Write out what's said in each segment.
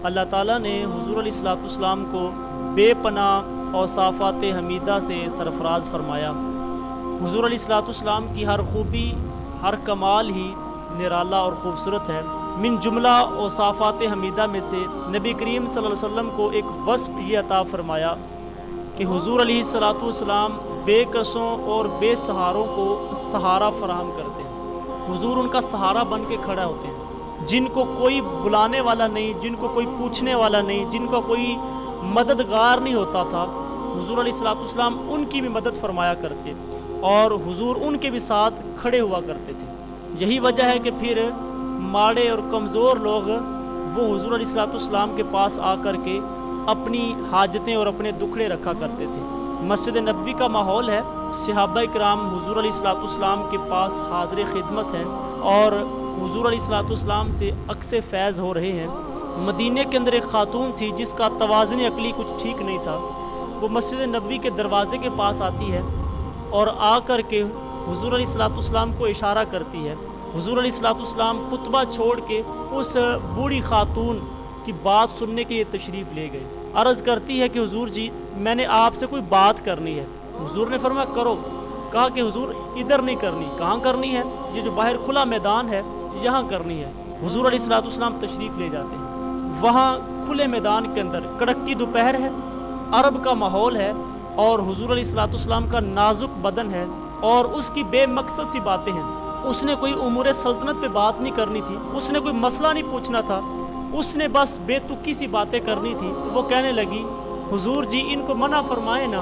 اللہ تعالیٰ نے حضور علیہ الصلوۃ والسلام کو بے پناہ اوصافات حمیدہ سے سرفراز فرمایا۔ حضور علیہ الصلوۃ والسلام کی ہر خوبی، ہر کمال ہی نرالا اور خوبصورت ہے۔ من جملہ اوصافات حمیدہ میں سے نبی کریم صلی اللہ علیہ وسلم کو ایک وصف یہ عطا فرمایا کہ حضور علیہ الصلوۃ والسلام بے کسوں اور بے سہاروں کو سہارا فراہم کرتے ہیں۔ حضور ان کا سہارا بن کے کھڑا ہوتے ہیں۔ جن کو کوئی بلانے والا نہیں، جن کو کوئی پوچھنے والا نہیں، جن کا کوئی مددگار نہیں ہوتا تھا، حضور علیہ الصلوۃ والسلام ان کی بھی مدد فرمایا کرتے اور حضور ان کے بھی ساتھ کھڑے ہوا کرتے تھے۔ یہی وجہ ہے کہ پھر ماڑے اور کمزور لوگ وہ حضور علیہ الصلوۃ والسلام کے پاس آ کر کے اپنی حاجتیں اور اپنے دکھڑے رکھا کرتے تھے۔ مسجد نبوی کا ماحول ہے، صحابہ کرام حضور علیہ الصلوۃ والسلام کے پاس حاضر خدمت ہیں اور حضور علیہ الصلوۃ والسلام سے عکس فیض ہو رہے ہیں۔ مدینہ کے اندر ایک خاتون تھی جس کا توازن عقلی کچھ ٹھیک نہیں تھا۔ وہ مسجد نبوی کے دروازے کے پاس آتی ہے اور آ کر کے حضور علیہ الصلوۃ والسلام کو اشارہ کرتی ہے۔ حضور علیہ الصلوۃ والسلام خطبہ چھوڑ کے اس بوڑھی خاتون کی بات سننے کے لیے تشریف لے گئے۔ عرض کرتی ہے کہ حضور جی میں نے آپ سے کوئی بات کرنی ہے۔ حضور نے فرمایا کرو۔ کہا کہ حضور ادھر نہیں کرنی۔ کہاں کرنی ہے؟ یہ جو باہر کھلا میدان ہے یہاں کرنی ہے۔ حضور علیہ الصلوۃ والسلام تشریف لے جاتے ہیں۔ وہاں کھلے میدان کے اندر کڑکتی دوپہر ہے، عرب کا ماحول ہے اور حضور علیہ الصلوۃ والسلام کا نازک بدن ہے اور اس کی بے مقصد سی باتیں ہیں۔ اس نے کوئی امور سلطنت پہ بات نہیں کرنی تھی، اس نے کوئی مسئلہ نہیں پوچھنا تھا، اس نے بس بے تکی سی باتیں کرنی تھی۔ وہ کہنے لگی حضور جی ان کو منع فرمائے نا،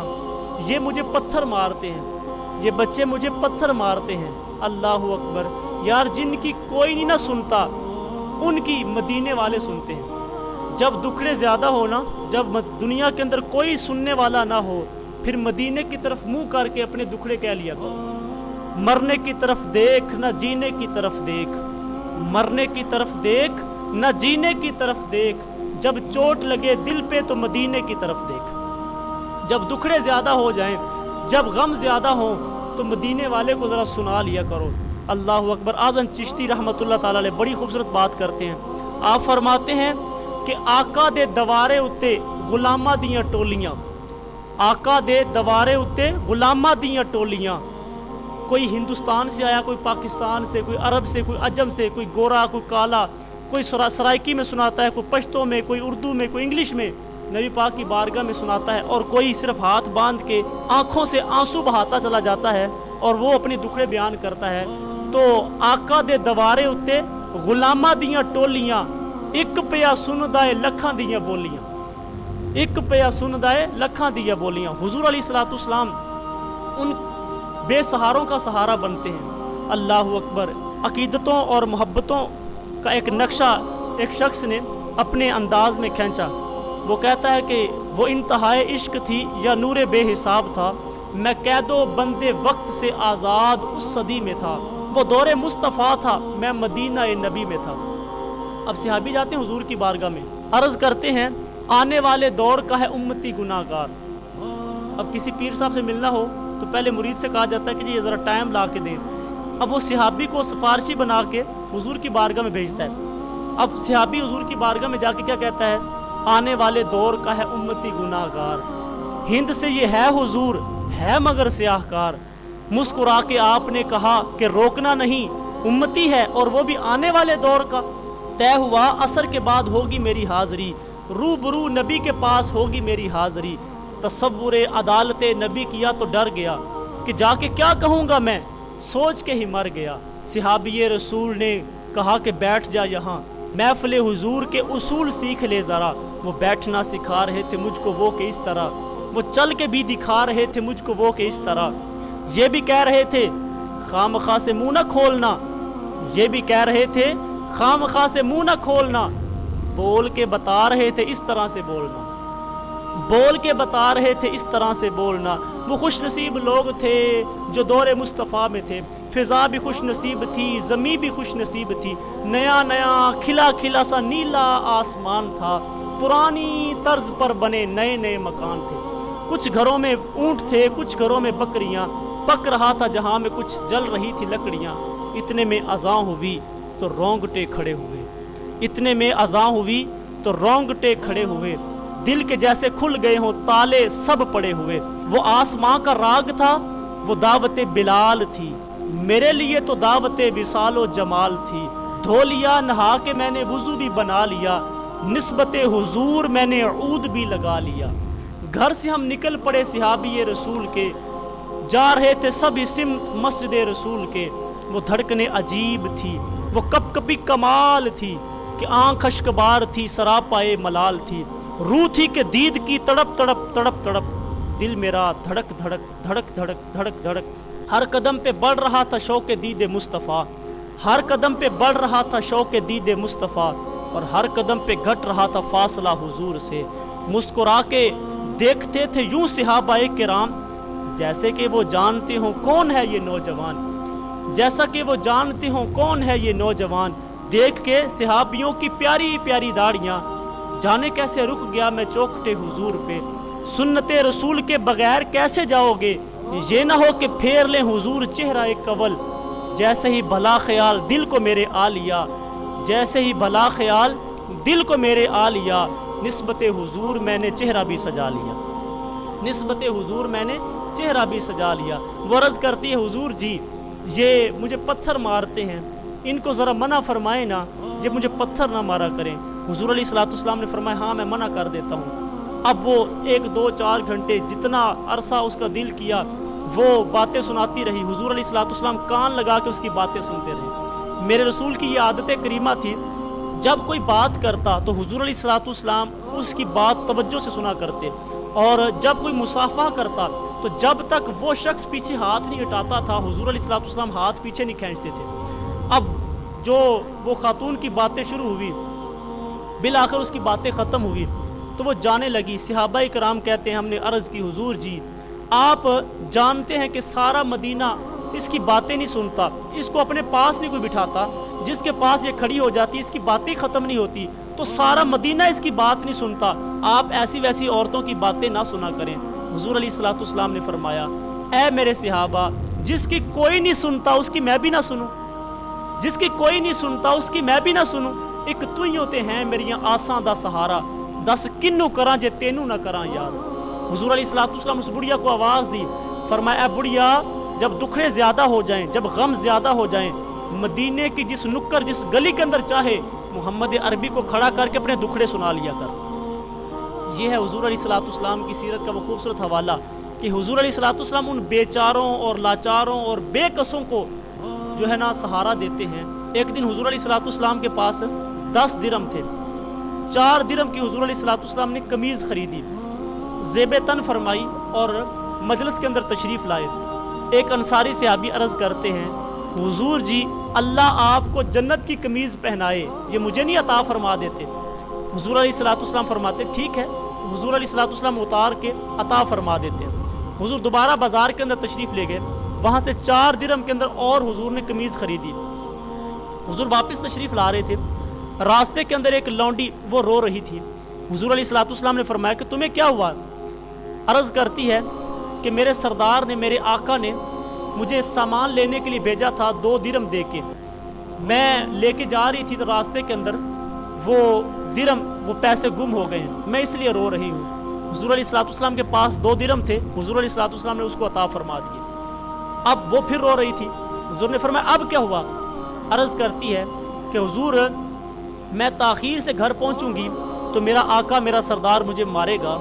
یہ مجھے پتھر مارتے ہیں، یہ بچے مجھے پتھر مارتے ہیں۔ اللہ اکبر، یار جن کی کوئی نہیں نہ سنتا ان کی مدینے والے سنتے ہیں۔ جب دکھڑے زیادہ ہونا، جب دنیا کے اندر کوئی سننے والا نہ ہو، پھر مدینے کی طرف منہ کر کے اپنے دکھڑے کہہ لیا کرو۔ مرنے کی طرف دیکھ نہ جینے کی طرف دیکھ، مرنے کی طرف دیکھ نہ جینے کی طرف دیکھ، جب چوٹ لگے دل پہ تو مدینے کی طرف دیکھ۔ جب دکھڑے زیادہ ہو جائیں، جب غم زیادہ ہوں تو مدینے والے کو ذرا سنا لیا کرو۔ اللہ اکبر۔ اعظم چشتی رحمۃ اللہ تعالی علیہ بڑی خوبصورت بات کرتے ہیں۔ آپ فرماتے ہیں کہ آقا دے دوارے اتے غلاماں دیاں ٹولیاں، آقا دے دوارے اتے غلاماں دیاں ٹولیاں، کوئی ہندوستان سے آیا، کوئی پاکستان سے، کوئی عرب سے، کوئی عجم سے، کوئی گورا، کوئی کالا، کوئی سرائکی میں سناتا ہے، کوئی پشتو میں، کوئی اردو میں، کوئی انگلش میں نبی پاک کی بارگاہ میں سناتا ہے، اور کوئی صرف ہاتھ باندھ کے آنکھوں سے آنسو بہاتا چلا جاتا ہے اور وہ اپنی دکھڑے بیان کرتا ہے۔ تو آقا دے دوارے اتے غلاماں دیاں ٹولیاں، ایک پیا سندائے لکھاں دیاں بولیاں، ایک پیا سندائے لکھاں دیاں بولیاں۔ حضور علیہ الصلوۃ والسلام ان بے سہاروں کا سہارا بنتے ہیں۔ اللہ اکبر۔ عقیدتوں اور محبتوں کا ایک نقشہ ایک شخص نے اپنے انداز میں کھینچا۔ وہ کہتا ہے کہ وہ انتہائے عشق تھی یا نور بے حساب تھا، میں قید و بندے وقت سے آزاد اس صدی میں تھا، وہ دور مصطفیٰ تھا میں مدینہ نبی میں تھا۔ اب صحابی جاتے ہیں حضور کی بارگاہ میں، عرض کرتے ہیں آنے والے دور کا ہے امتی گناہ گار۔ اب کسی پیر صاحب سے ملنا ہو تو پہلے مرید سے کہا جاتا ہے کہ یہ ذرا ٹائم لا کے دیں۔ اب وہ صحابی کو سفارشی بنا کے حضور کی بارگاہ میں بھیجتا ہے۔ اب صحابی حضور کی بارگاہ میں جا کے کیا کہتا ہے؟ آنے والے دور کا ہے امتی گناہ گار، ہند سے یہ ہے حضور ہے مگر سیاہ کار۔ مسکرا کے آپ نے کہا کہ روکنا نہیں، امتی ہے اور وہ بھی آنے والے دور کا۔ طے ہوا عصر کے بعد ہوگی میری حاضری، روبرو نبی کے پاس ہوگی میری حاضری۔ تصور عدالت نبی کیا تو ڈر گیا کہ جا کے کیا کہوں گا میں، سوچ کے ہی مر گیا۔ صحابی رسول نے کہا کہ بیٹھ جا یہاں، محفل حضور کے اصول سیکھ لے ذرا۔ وہ بیٹھنا سکھا رہے تھے مجھ کو وہ کہ اس طرح، وہ چل کے بھی دکھا رہے تھے مجھ کو وہ کہ اس طرح۔ یہ بھی کہہ رہے تھے خام خواہ سے منہ نہ کھولنا، یہ بھی کہہ رہے تھے خام خواہ سے منہ نہ کھولنا، بول کے بتا رہے تھے اس طرح سے بولنا، بول کے بتا رہے تھے اس طرح سے بولنا۔ وہ خوش نصیب لوگ تھے جو دور مصطفیٰ میں تھے، فضا بھی خوش نصیب تھی، زمین بھی خوش نصیب تھی، نیا نیا کھلا کھلا سا نیلا آسمان تھا، پرانی طرز پر بنے نئے نئے مکان تھے۔ کچھ گھروں میں اونٹ تھے، کچھ گھروں میں بکریاں، پک رہا تھا جہاں میں کچھ جل رہی تھی لکڑیاں۔ اتنے میں اذان ہوئی تو رونگٹے کھڑے ہوئے، اتنے میں اذان ہوئی تو رونگٹے کھڑے ہوئے، دل کے جیسے کھل گئے ہوں تالے سب پڑے ہوئے۔ وہ آسماں کا راگ تھا، وہ دعوت بلال تھی، میرے لیے تو دعوت وصال و جمال تھی۔ دھو لیا نہا کے میں نے وضو بھی بنا لیا، نسبت حضور میں نے عود بھی لگا لیا۔ گھر سے ہم نکل پڑے صحابی رسول کے، جا رہے تھے سب سمت مسجد رسول کے۔ وہ دھڑکنیں عجیب تھی، وہ کپ کپی کمال تھی، کہ آنکھ اشکبار تھی سراپائے ملال تھی۔ روح تھی کہ دید کی تڑپ تڑپ تڑپ تڑپ، دل میرا دھڑک دھڑک دھڑک دھڑک دھڑک دھڑک۔ ہر قدم پہ بڑھ رہا تھا شوق دید مصطفیٰ، ہر قدم پہ بڑھ رہا تھا شوق دید مصطفیٰ، اور ہر قدم پہ گھٹ رہا تھا فاصلہ حضور سے۔ مسکرا کے دیکھتے تھے یوں صحابہ کرام، جیسے کہ وہ جانتے ہوں کون ہے یہ نوجوان، جیسا کہ وہ جانتے ہوں کون ہے یہ نوجوان۔ دیکھ کے صحابیوں کی پیاری پیاری داڑیاں، جانے کیسے رک گیا میں چوکھٹے حضور پہ۔ سنت رسول کے بغیر کیسے جاؤ گے، یہ نہ ہو کہ پھیر لیں حضور چہرہ ایک قول۔ جیسے ہی بھلا خیال دل کو میرے آ لیا، جیسے ہی بھلا خیال دل کو میرے آ لیا، نسبت حضور میں نے چہرہ بھی سجا لیا، نسبت حضور میں نے چہرہ بھی سجا لیا۔ وہ عرض کرتی ہے حضور جی یہ مجھے پتھر مارتے ہیں، ان کو ذرا منع فرمائیں نا، یہ مجھے پتھر نہ مارا کریں۔ حضور علیہ الصلوۃ والسلام نے فرمایا ہاں میں منع کر دیتا ہوں۔ اب وہ 1 2 4 گھنٹے جتنا عرصہ اس کا دل کیا وہ باتیں سناتی رہی۔ حضور علیہ الصلوۃ والسلام کان لگا کے اس کی باتیں سنتے رہے۔ میرے رسول کی یہ عادت کریمہ تھی، جب کوئی بات کرتا تو حضور علیہ الصلوۃ والسلام اس کی بات توجہ سے سنا کرتے، اور جب کوئی مصافحہ کرتا تو جب تک وہ شخص پیچھے ہاتھ نہیں ہٹاتا تھا حضور علیہ الصلوۃ والسلام ہاتھ پیچھے نہیں کھینچتے تھے۔ اب جو وہ خاتون کی باتیں شروع ہوئی، بالآخر اس کی باتیں ختم ہوئی تو وہ جانے لگی۔ صحابہ کرام کہتے ہیں ہم نے عرض کی حضور جی آپ جانتے ہیں کہ سارا مدینہ اس کی باتیں نہیں سنتا، اس کو اپنے پاس نہیں کوئی بٹھاتا، جس کے پاس یہ کھڑی ہو جاتی اس کی باتیں ختم نہیں ہوتی، تو سارا مدینہ اس کی بات نہیں سنتا، آپ ایسی ویسی عورتوں کی باتیں نہ سنا کریں۔ حضور علیہ الصلوۃ والسلام نے فرمایا اے میرے صحابہ، جس کی کوئی نہیں سنتا اس کی میں بھی نہ سنوں، جس کی کوئی نہیں سنتا اس کی میں بھی نہ سنوں۔ ایک تو ہی ہوتے ہیں میریاں آساں دا سہارا، دس کنوں کراں جے تینوں نہ کراں یاد۔ حضور علیہ الصلوۃ والسلام اس بڑھیا کو آواز دی، فرمایا اے بڑھیا جب دکھڑے زیادہ ہو جائیں، جب غم زیادہ ہو جائیں، مدینے کی جس نکر جس گلی کے اندر چاہے محمد عربی کو کھڑا کر کے اپنے دکھڑے سنا لیا کر۔ یہ ہے حضور علیہ الصلوۃ والسلام کی سیرت کا وہ خوبصورت حوالہ کہ حضور علیہ الصلوۃ والسلام ان بیچاروں اور لاچاروں اور بے کسوں کو جو ہے نا سہارا دیتے ہیں۔ ایک دن حضور علیہ الصلوۃ والسلام کے پاس 10 درم تھے، 4 درم کی حضور علیہ الصلوۃ والسلام نے قمیض خریدی، زیب تن فرمائی اور مجلس کے اندر تشریف لائے۔ ایک انصاری صحابی عرض کرتے ہیں حضور جی اللہ آپ کو جنت کی قمیض پہنائے، یہ مجھے نہیں عطا فرما دیتے؟ حضور علیہ الصلوۃ والسلام فرماتے ٹھیک ہے، حضور علیہ الصلوۃ والسلام اتار کے عطا فرما دیتے ہیں۔ حضور دوبارہ بازار کے اندر تشریف لے گئے، وہاں سے 4 درم کے اندر اور حضور نے قمیض خریدی۔ حضور واپس تشریف لا رہے تھے، راستے کے اندر ایک لونڈی وہ رو رہی تھی۔ حضور علیہ الصلوۃ والسلام نے فرمایا کہ تمہیں کیا ہوا؟ عرض کرتی ہے کہ میرے سردار نے، میرے آقا نے مجھے سامان لینے کے لیے بھیجا تھا 2 درم دے کے، میں لے کے جا رہی تھی تو راستے کے اندر وہ درم وہ پیسے گم ہو گئے ہیں، میں اس لیے رو رہی ہوں۔ حضور علیہ الصلوۃ والسلام کے پاس 2 درم تھے، حضور علیہ الصلوۃ والسلام نے اس کو عطا فرما دیے۔ اب وہ پھر رو رہی تھی، حضور نے فرمایا اب کیا ہوا؟ عرض کرتی ہے کہ حضور میں تاخیر سے گھر پہنچوں گی تو میرا آقا میرا سردار مجھے مارے گا،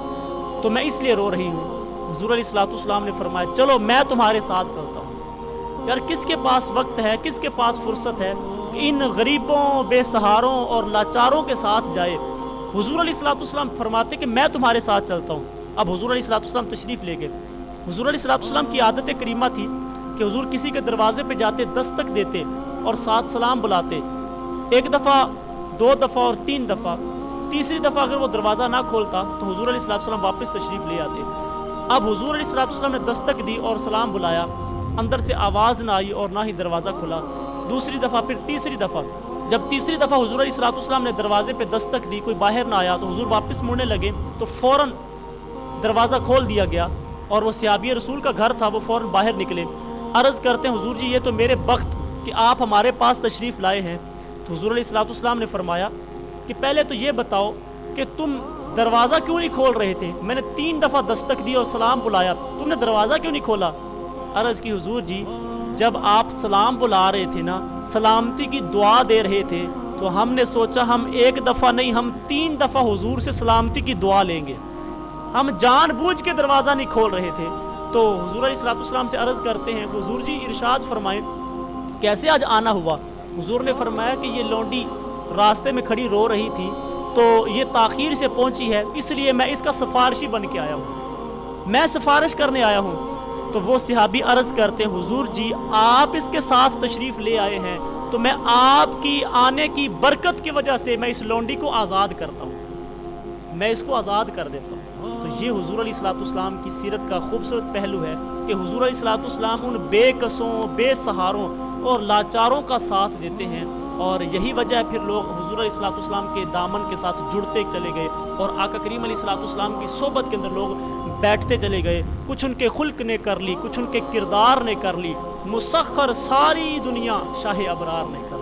تو میں اس لیے رو رہی ہوں۔ حضور علیہ الصلوۃ والسلام نے فرمایا چلو میں تمہارے ساتھ چلتا ہوں۔ یار کس کے پاس وقت ہے، کس کے پاس فرصت ہے کہ ان غریبوں، بے سہاروں اور لاچاروں کے ساتھ جائے؟ حضور علیہ الصلوۃ والسلام فرماتے کہ میں تمہارے ساتھ چلتا ہوں۔ اب حضور علیہ الصلوۃ والسلام تشریف لے گئے۔ حضور علیہ الصلوۃ والسلام کی عادت کریمہ تھی کہ حضور کسی کے دروازے پہ جاتے دستک دیتے اور ساتھ سلام بلاتے، 1 دفعہ 2 دفعہ اور 3 دفعہ، تیسری دفعہ اگر وہ دروازہ نہ کھولتا تو حضور علیہ الصلوۃ والسلام واپس تشریف لے آتے۔ اب حضور علیہ الصلوۃ والسلام نے دستک دی اور سلام بلایا، اندر سے آواز نہ آئی اور نہ ہی دروازہ کھلا۔ دوسری دفعہ، پھر تیسری دفعہ، جب تیسری دفعہ حضور علیہ الصلوۃ والسلام نے دروازے پہ دستک دی، کوئی باہر نہ آیا تو حضور واپس مڑنے لگے تو فوراً دروازہ کھول دیا گیا اور وہ صحابی رسول کا گھر تھا، وہ فوراً باہر نکلے۔ عرض کرتے ہیں حضور جی یہ تو میرے بخت کہ آپ ہمارے پاس تشریف لائے ہیں۔ تو حضور علیہ الصلوۃ والسلام نے فرمایا کہ پہلے تو یہ بتاؤ کہ تم دروازہ کیوں نہیں کھول رہے تھے؟ میں نے 3 دفعہ دستک دی اور سلام بلایا، تم نے دروازہ کیوں نہیں کھولا؟ عرض کی حضور جی جب آپ سلام بلا رہے تھے نا، سلامتی کی دعا دے رہے تھے، تو ہم نے سوچا ہم 1 دفعہ نہیں، ہم 3 دفعہ حضور سے سلامتی کی دعا لیں گے، ہم جان بوجھ کے دروازہ نہیں کھول رہے تھے۔ تو حضور علیہ الصلوۃ والسلام سے عرض کرتے ہیں حضور جی ارشاد فرمائیں کیسے آج آنا ہوا؟ حضور نے فرمایا کہ یہ لونڈی راستے میں کھڑی رو رہی تھی تو یہ تاخیر سے پہنچی ہے، اس لیے میں اس کا سفارشی بن کے آیا ہوں، میں سفارش کرنے آیا ہوں۔ تو وہ صحابی عرض کرتے ہیں حضور جی آپ اس کے ساتھ تشریف لے آئے ہیں تو میں آپ کی آنے کی برکت کی وجہ سے میں اس لونڈی کو آزاد کرتا ہوں، میں اس کو آزاد کر دیتا ہوں۔ تو یہ حضور علیہ الصلوۃ والسلام کی سیرت کا خوبصورت پہلو ہے کہ حضور علیہ الصلوۃ والسلام ان بے کسوں، بے سہاروں اور لاچاروں کا ساتھ دیتے ہیں، اور یہی وجہ ہے پھر لوگ حضور علیہ الصلوۃ والسلام کے دامن کے ساتھ جڑتے چلے گئے اور آقا کریم علیہ الصلوۃ والسلام کی صحبت کے اندر لوگ بیٹھتے چلے گئے، کچھ ان کے خلق نے کر لی، کچھ ان کے کردار نے کر لی، مسخر ساری دنیا شاہ ابرار نے کر لی۔